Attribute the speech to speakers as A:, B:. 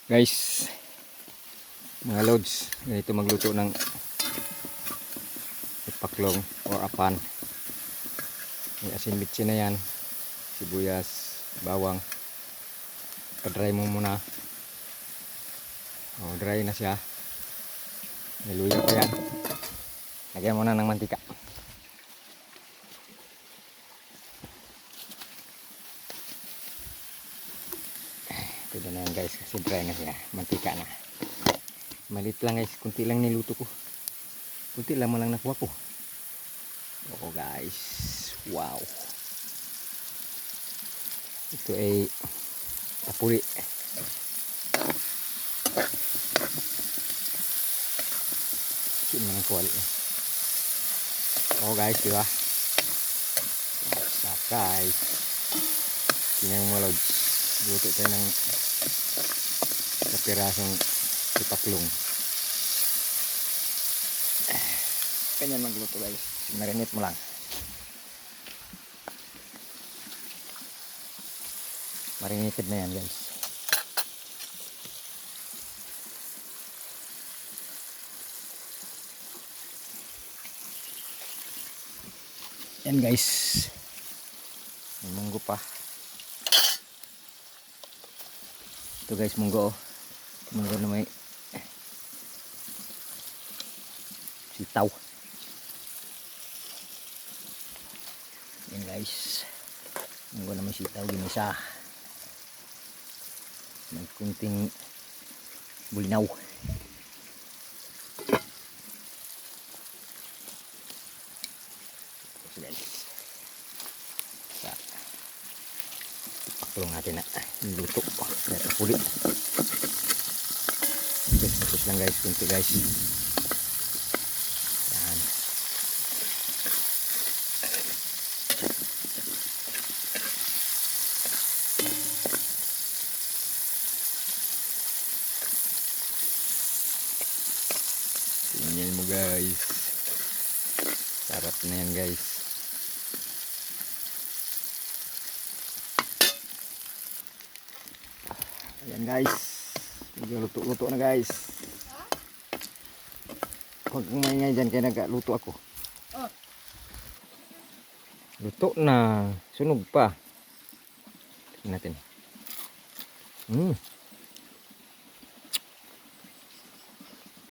A: Guys, mga lods, ganito magluto ng ipaklong or apan. May asin mitsi na yan, sibuyas, bawang. Pa-dry mo muna. O, dry na siya. May luya pa yan. Lagyan mo na ng mantika. Ito na yan guys, kasi dry na siya. Mantika na. Malit lang guys, kunti lang niluto ko. Kunti lang mo lang nakuha ko. Oo guys, wow. Ito ay tapuri. Sino mga kuwali na. Oo guys, diba? Stop guys. Tingnan mo lods. Luto tayo ng kapirasong ipaklong. Ganyan magluto guys. Marinate mo lang. Marinated na yan guys. Yan guys. May munggo pa. Ito guys, munggo oh. Munggo na may sitaw. Yan guys. Munggo na may sitaw, ginisa. May kunting bulinaw. So guys. Paklong natin na luto. Kaya puli. Tapos lang guys, kunti guys. Yan. Tingnan mo guys. Sarap na yan guys. Ayan guys. Medyo luto-luto na guys. Huwag kang maingay dyan kaya nagluto ako. Luto na. Sunog pa. Tingnan natin.